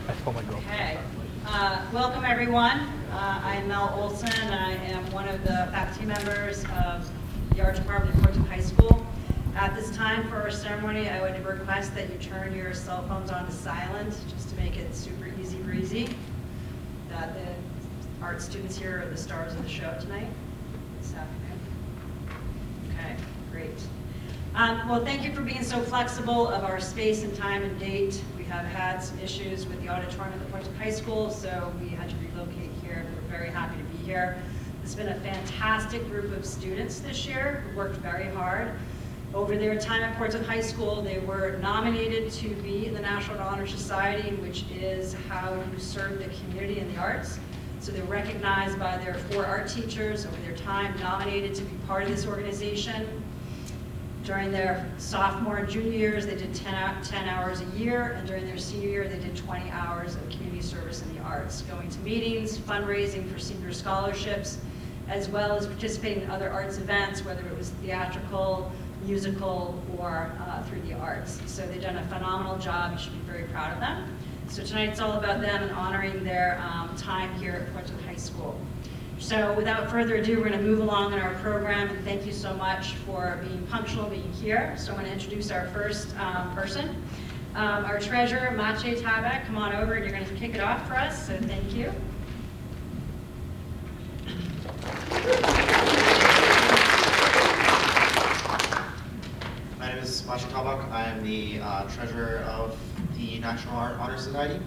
Okay. Welcome, everyone. I'm Mel Olson, and I am one of the faculty members of the Art Department at Portsmouth High School. At this time for our ceremony, I would request that you turn your cell phones on to silent, just to make it super easy breezy. That the art students here are the stars of the show tonight, this afternoon. Okay, great. Well, thank you for being so flexible of our space and time and date. We have had some issues with the auditorium at the Portsmouth High School, so we had to relocate here. We're very happy to be here. It's been a fantastic group of students this year who worked very hard. Over their time at Portsmouth High School, they were nominated to be in the National Honor Society, which is how you serve the community in the arts. So they're recognized by their 4 art teachers over their time, nominated to be part of this organization. During their sophomore and junior years, they did 10 hours a year, and during their senior year, they did 20 hours of community service in the arts, going to meetings, fundraising for senior scholarships, as well as participating in other arts events, whether it was theatrical, musical, or through the arts. So they've done a phenomenal job. You should be very proud of them. So tonight it's all about them and honoring their time here at Portsmouth High School. So without further ado, we're going to move along in our program, and thank you so much for being punctual, being here. So I'm going to introduce our first person. Our treasurer, Maciej Tabak, come on over and you're going to kick it off for us, so thank you. My name is Maciej Tabak. I am the treasurer of the National Art Honor Society,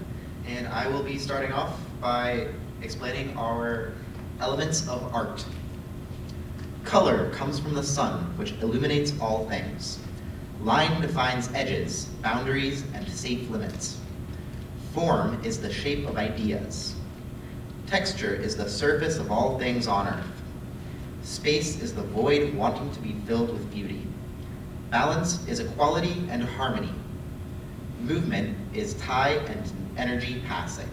and I will be starting off by explaining our elements of art. Color comes from the sun, which illuminates all things. Line defines edges, boundaries, and safe limits. Form is the shape of ideas. Texture is the surface of all things on earth. Space is the void wanting to be filled with beauty. Balance is equality and harmony. Movement is tide and energy passing.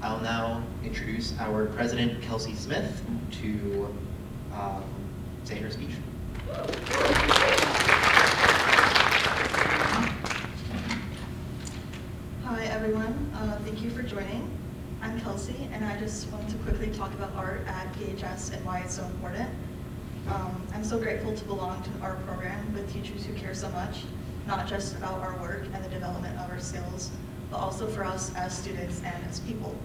I'll now introduce our president, Kelsey Smith, to say her speech. Hi, everyone. Thank you for joining. I'm Kelsey, and I just want to quickly talk about art at PHS and why it's so important. I'm so grateful to belong to an art program with teachers who care so much, not just about our work and the development of our skills, but also for us as students and as people.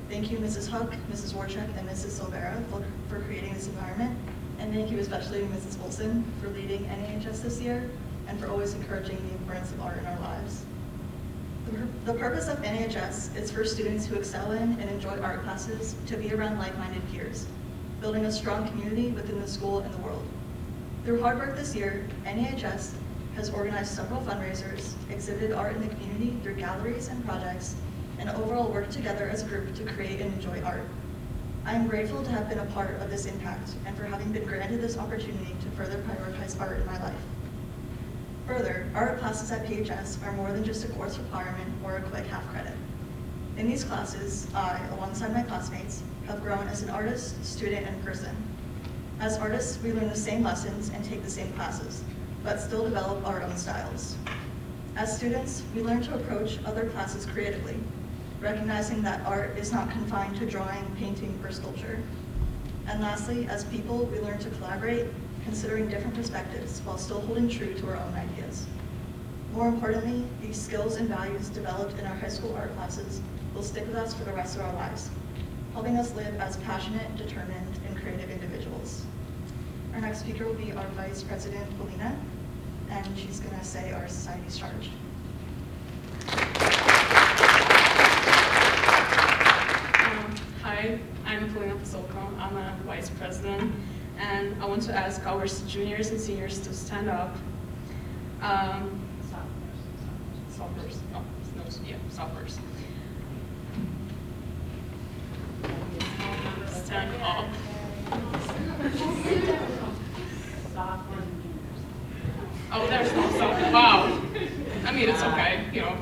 Thank you, Mrs. Huck, Mrs. Warchuk, and Mrs. Silvera for creating this environment, and thank you especially Mrs. Olson for leading NAHS this year and for always encouraging the importance of art in our lives. The purpose of NAHS is for students who excel in and enjoy art classes to be around like-minded peers, building a strong community within the school and the world. Through hard work this year, NAHS has organized several fundraisers, exhibited art in the community through galleries and projects, and overall worked together as a group to create and enjoy art. I am grateful to have been a part of this impact and for having been granted this opportunity to further prioritize art in my life. Further, art classes at PHS are more than just a course requirement or a quick half credit. In these classes, I, alongside my classmates, have grown as an artist, student, and person. As artists, we learn the same lessons and take the same classes, but still develop our own styles. As students, we learn to approach other classes creatively, recognizing that art is not confined to drawing, painting, or sculpture. And lastly, as people, we learn to collaborate, considering different perspectives while still holding true to our own ideas. More importantly, these skills and values developed in our high school art classes will stick with us for the rest of our lives, helping us live as passionate, determined, and creative individuals. Our next speaker will be our Vice President, Polina, and she's going to say our society's charge. Hi, I'm Polina Posolko. I'm a Vice President, and I want to ask our juniors and seniors to stand up. Sophomores. Oh, no, yeah, sophomores. Stand up. Oh, there's no sophomore. Wow. I mean, it's okay, you know.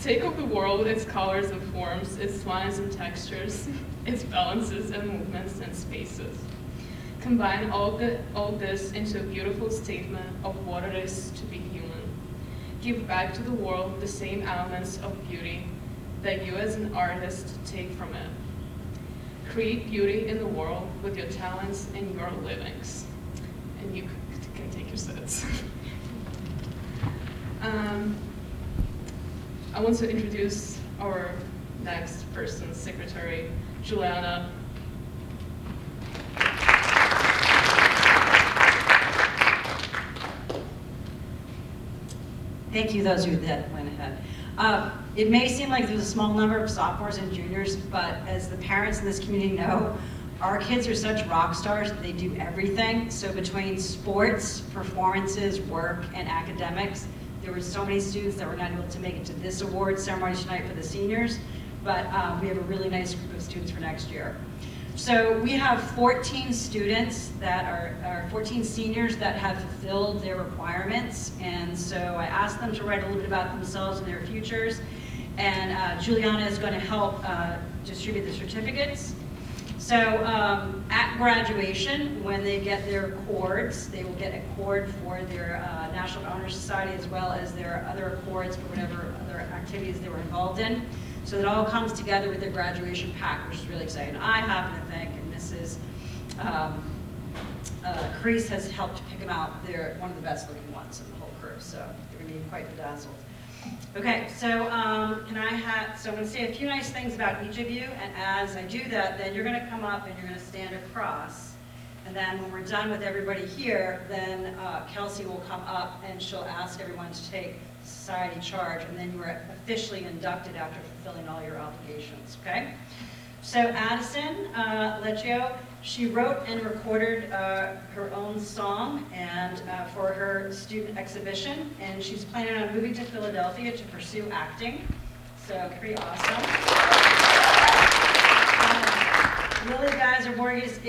Take up the world with its colors and forms, its lines and textures, its balances and movements and spaces. Combine all this into a beautiful statement of what it is to be human. give back to the world the same elements of beauty that you as an artist take from it. Create beauty in the world with your talents and your livings. And you can take your seats. I want to introduce our next person, Secretary Juliana. Thank you, those of you that went ahead. It may seem like there's a small number of sophomores and juniors, but as the parents in this community know, our kids are such rock stars, they do everything. So between sports, performances, work, and academics, there were so many students that were not able to make it to this award ceremony tonight for the seniors, but we have a really nice group of students for next year. So we have 14 students that are 14 seniors that have fulfilled their requirements, and so I asked them to write a little bit about themselves and their futures, and Juliana is going to help distribute the certificates. So at graduation, when they get their cords, they will get a cord for their National Honor Society as well as their other accords for whatever other activities they were involved in. So it all comes together with their graduation pack, which is really exciting. I happen to think, and Mrs. Crease has helped pick them out. They're one of the best looking ones in the whole crew, so they're going to be quite bedazzled. Okay, so I'm going to say a few nice things about each of you, and as I do that, then you're going to come up and you're going to stand across. And then when we're done with everybody here, then Kelsey will come up and she'll ask everyone to take society charge, and then you are officially inducted after fulfilling all your obligations, okay? So Addison Lecchio, she wrote and recorded her own song and for her student exhibition, and she's planning on moving to Philadelphia to pursue acting, so pretty awesome. Lily Geyser-Borges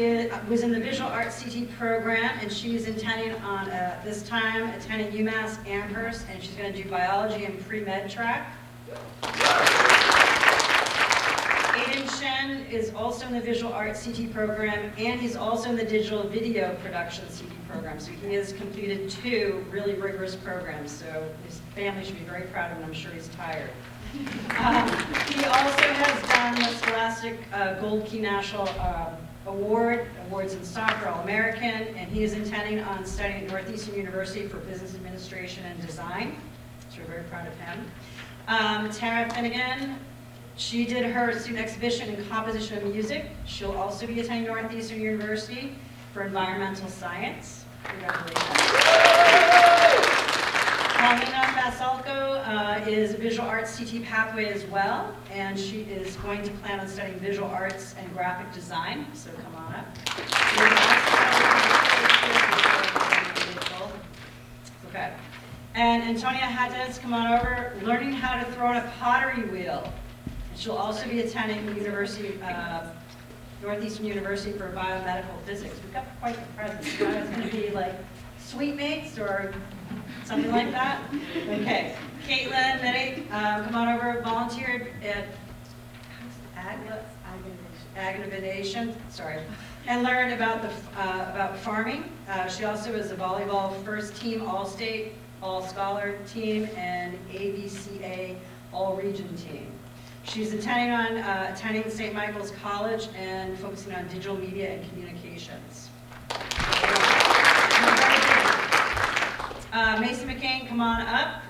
was in the Visual Arts CT program, and she's intending on, this time, attending UMass Amherst, and she's going to do biology and pre-med track. Aiden Shen is also in the Visual Arts CT program, and he's also in the Digital Video Production CT program, so he has completed 2 really rigorous programs, so his family should be very proud of him. I'm sure he's tired. He also has done the Scholastic Gold Key National Awards in Soccer, All-American, and he is intending on studying at Northeastern University for Business Administration and Design, so we're very proud of him. Tara Finnegan, she did her student exhibition in composition and music. She'll also be attending Northeastern University for environmental science. Congratulations. Paulina Basalco is a visual arts CT pathway as well, and she is going to plan on studying visual arts and graphic design, so come on up. Okay. And Antonia Haddez, come on over, learning how to throw on a pottery wheel. She'll also be attending the Northeastern University for biomedical physics. We've got quite the presence. You guys going to be like sweet mates or something like that? Okay. Caitlin, Minnie, come on over, volunteered at Aggravation, sorry, and learned about farming. She also is a volleyball first team All-State, All-Scholar team, and ABCA All-Region team. She's intending on attending St. Michael's College and focusing on digital media and communications. Mason McCain, come on up.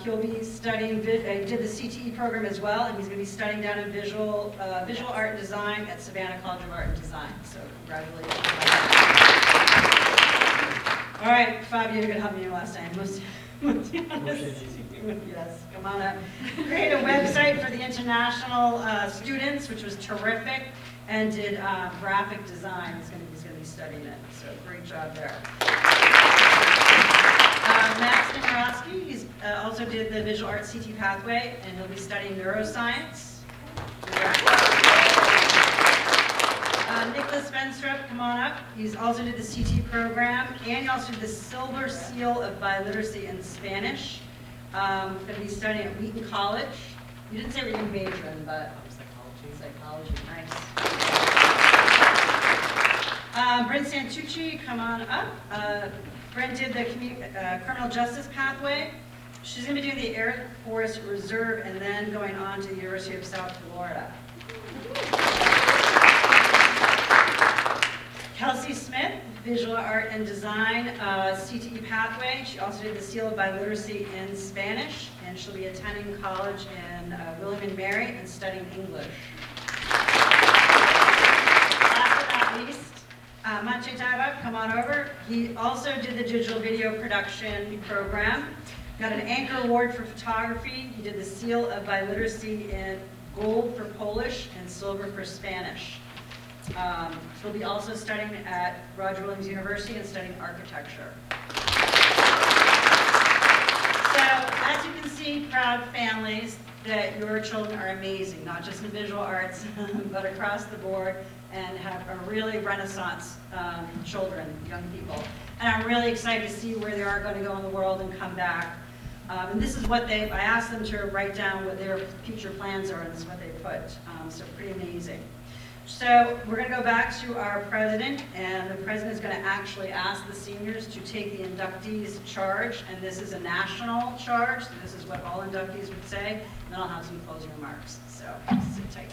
He'll be studying, he did the CTE program as well, and he's going to be studying down in visual art and design at Savannah College of Art and Design. So congratulations. All right, Fabio, you're going to help me your last name. Yes, come on up. Create a website for the international students, which was terrific, and did graphic design. He's going to be studying it, so great job there. Max Nemorowski, he's also did the visual arts CT pathway, and he'll be studying neuroscience. Nicholas Spenstrup, come on up. He's also did the CT program, and he also did the Silver Seal of Biliteracy in Spanish. Going to be studying at Wheaton College. You didn't say what you major in, but psychology, nice. Brent Santucci, come on up. Brent did the criminal justice pathway, She's going to be doing the Air Force Reserve and then going on to the University of South Florida. Kelsey Smith, Visual Art and Design, CTE pathway. She also did the Seal of Biliteracy in Spanish, and she'll be attending college in William and Mary and studying English. Last but not least, Manche Taiba, come on over. He also did the digital video production program. Got an Anchor Award for photography. He did the Seal of Biliteracy in gold for Polish and silver for Spanish. He'll be also studying at Roger Williams University and studying architecture. So, as you can see, proud families, that your children are amazing, not just in visual arts, but across the board, and have a really renaissance children, young people. And I'm really excited to see where they are going to go in the world and come back. And this is what I asked them to write down what their future plans are, and this is what they put. So pretty amazing. So we're going to go back to our president, and the president is going to actually ask the seniors to take the inductees charge, and this is a national charge, so this is what all inductees would say, and then I'll have some closing remarks. So sit tight.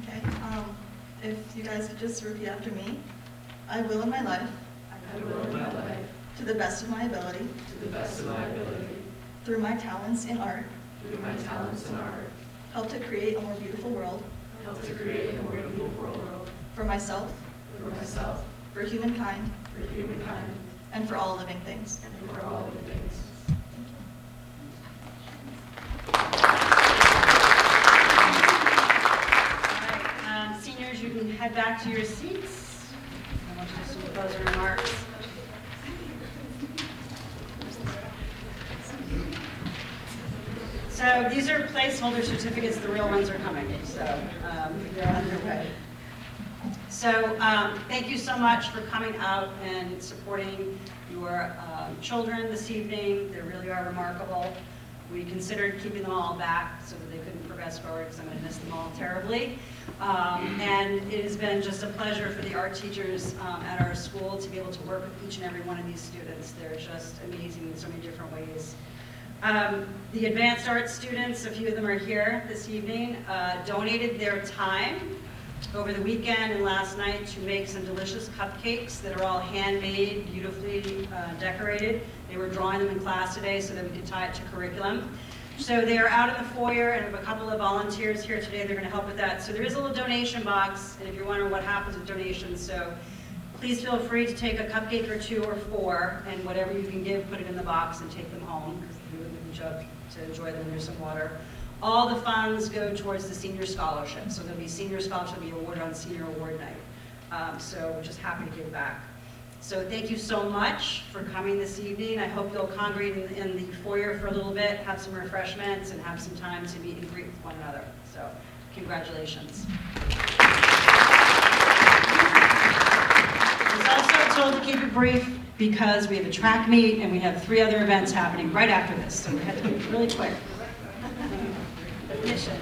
Okay, if you guys could just repeat after me. I will in my life, I will in my life, to the best of my ability, to the best of my ability, through my talents in art, through my talents in art, help to create a more beautiful world help to create a more beautiful world for myself, for myself, for humankind, for humankind, and for all living things. and for all living things. All right, seniors, you can head back to your seats. I want to do some closing remarks. So these are placeholder certificates, the real ones are coming, so they're on their way. So thank you so much for coming out and supporting your children this evening. They really are remarkable. We considered keeping them all back so that they couldn't progress forward because I'm going to miss them all terribly. And it has been just a pleasure for the art teachers at our school to be able to work with each and every one of these students. They're just amazing in so many different ways. The advanced art students, a few of them are here this evening, donated their time over the weekend and last night to make some delicious cupcakes that are all handmade, beautifully decorated. They were drawing them in class today so that we could tie it to curriculum. So they are out in the foyer, and we have a couple of volunteers here today. They're going to help with that. So there is a little donation box, and if you're wondering what happens with donations, so please feel free to take a cupcake or two or four, and whatever you can give, put it in the box and take them home, because we would give you a jug to enjoy them. There's some water. All the funds go towards the senior scholarship. So there'll be senior scholarship be awarded on senior award night. So we're just happy to give back. So thank you so much for coming this evening. I hope you'll congregate in the foyer for a little bit, have some refreshments, and have some time to meet and greet with one another. So congratulations. I was also told to keep it brief because we have a track meet and we have 3 other events happening right after this. So we have to keep it really quick. Mission.